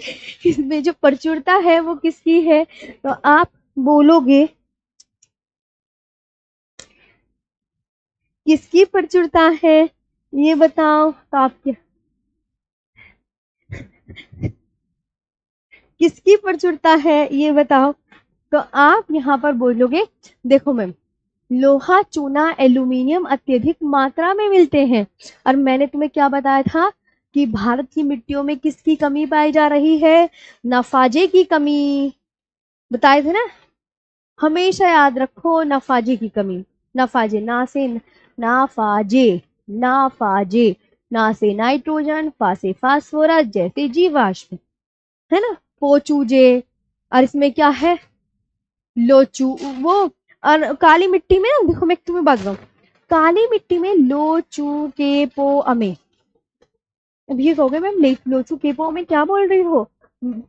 इसमें जो प्रचुरता है वो किसकी है? तो आप बोलोगे किसकी प्रचुरता है, ये बताओ। तो आप क्या, किसकी प्रचुरता है ये बताओ। तो आप यहाँ पर बोलोगे, देखो मैम, लोहा, चूना, एल्यूमिनियम अत्यधिक मात्रा में मिलते हैं। और मैंने तुम्हें क्या बताया था कि भारत की मिट्टियों में किसकी कमी पाई जा रही है? नफाजे की कमी, बताए थे ना। हमेशा याद रखो, नफाजे की कमी। नफाजे, ना से नाफाजे, नाफाजे, ना से नाइट्रोजन, फा से फास्फोरस, जैसे जीवाश्म, है ना। पोचूजे। और इसमें क्या है? लोचू, वो। और काली मिट्टी में ना, देखो मैं तुम्हें बात बताऊं, काली मिट्टी में लोचू के पो अमे। अब ये कहोगे मैम, लोचू के पो में क्या बोल रही हो?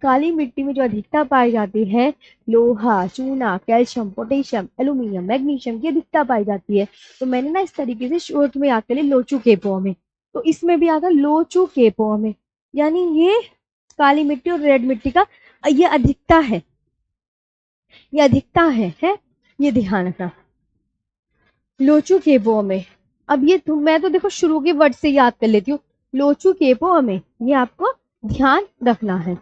काली मिट्टी में जो अधिकता पाई जाती है, लोहा, चूना, कैल्शियम, पोटेशियम, एल्यूमिनियम, मैग्नीशियम की अधिकता पाई जाती है। तो मैंने ना इस तरीके से शॉर्ट में याद कर लिया, लोचू केपो में। तो इसमें भी आता लोचू केपो में, यानी ये काली मिट्टी और रेड मिट्टी का ये अधिकता है, ये अधिकता है। ये ध्यान रखना, लोचू केपो में। अब ये मैं तो देखो शुरू के वर्ड से याद कर लेती हूँ, लोचू केपो में, ये आपको ध्यान रखना है।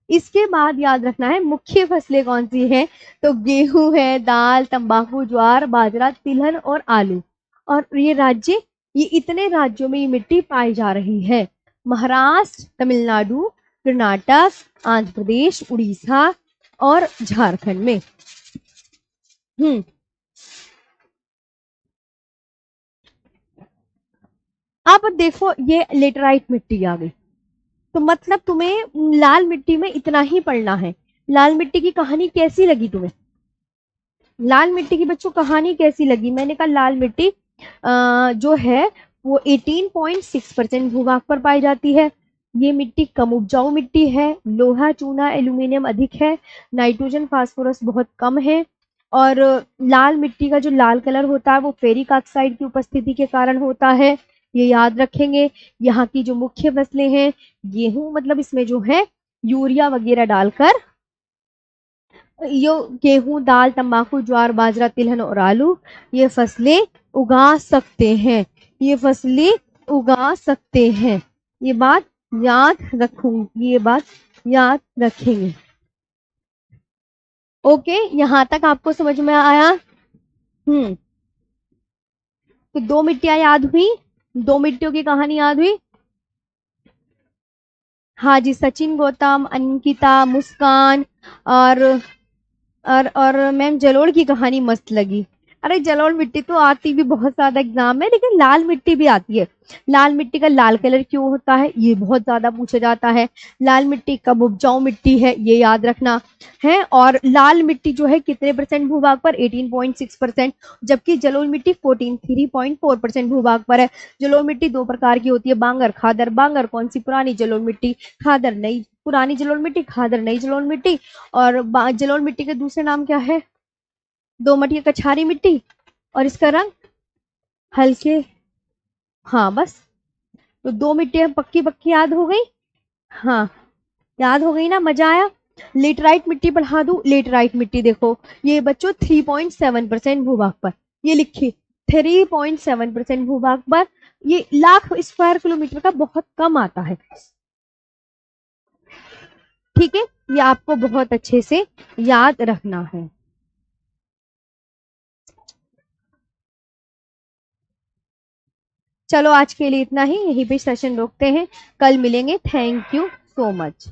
इसके बाद याद रखना है मुख्य फसलें कौन सी है। तो गेहूं है, दाल, तंबाकू, ज्वार, बाजरा, तिलहन और आलू। और ये राज्य, ये इतने राज्यों में ये मिट्टी पाई जा रही है। महाराष्ट्र, तमिलनाडु, कर्नाटक, आंध्र प्रदेश, उड़ीसा और झारखंड में। हम्म। अब देखो, ये लेटराइट मिट्टी आ गई। तो मतलब तुम्हें लाल मिट्टी में इतना ही पढ़ना है। लाल मिट्टी की कहानी कैसी लगी तुम्हें? लाल मिट्टी की बच्चों कहानी कैसी लगी? मैंने कहा लाल मिट्टी जो है वो 18.6% भूभाग पर पाई जाती है। ये मिट्टी कम उपजाऊ मिट्टी है, लोहा, चूना, एल्यूमिनियम अधिक है, नाइट्रोजन, फास्फोरस बहुत कम है। और लाल मिट्टी का जो लाल कलर होता है वो फेरिक ऑक्साइड की उपस्थिति के कारण होता है, ये याद रखेंगे। यहाँ की जो मुख्य फसलें हैं, गेहूं, मतलब इसमें जो है यूरिया वगैरह डालकर, यो गेहूं, दाल, तंबाकू, ज्वार, बाजरा, तिलहन और आलू, ये फसलें उगा सकते हैं, ये फसलें उगा सकते हैं। ये बात याद रखूंगी, ये बात याद रखेंगे। ओके, यहाँ तक आपको समझ में आया? हम्म। तो 2 मिट्टियां याद हुई, 2 मिट्टियों की कहानी याद हुई। हाँ जी, सचिन, गौतम, अंकिता, मुस्कान और मैम जलोढ़ की कहानी मस्त लगी। अरे जलोढ़ मिट्टी तो आती भी बहुत ज्यादा एग्जाम में, लेकिन लाल मिट्टी भी आती है। लाल मिट्टी का लाल कलर क्यों होता है, ये बहुत ज्यादा पूछा जाता है। लाल मिट्टी कब उपजाऊ मिट्टी है, ये याद रखना है। और लाल मिट्टी जो है कितने परसेंट भूभाग पर, 18.6%, जबकि जलोढ़ मिट्टी 43.4% भूभाग पर है। जलोढ़ मिट्टी दो प्रकार की होती है, बांगर खादर। बांगर कौन सी, पुरानी जलोढ़ मिट्टी। खादर नई, पुरानी जलोढ़ मिट्टी, खादर नई जलोढ़ मिट्टी। और जलोढ़ मिट्टी के दूसरे नाम क्या है, दोमट या कछारी मिट्टी। और इसका रंग हल्के, हाँ बस। तो 2 मिट्टियां पक्की पक्की याद हो गई। हाँ याद हो गई ना, मजा आया। लेटराइट मिट्टी बढ़ा दूं, लेटराइट मिट्टी देखो, ये बच्चों 3.7% भूभाग पर, ये लिखिए 3.7% भूभाग पर। ये लाख स्क्वायर किलोमीटर का बहुत कम आता है। ठीक है, ये आपको बहुत अच्छे से याद रखना है। चलो आज के लिए इतना ही, यहीं पे सेशन रोकते हैं, कल मिलेंगे। Thank you so much.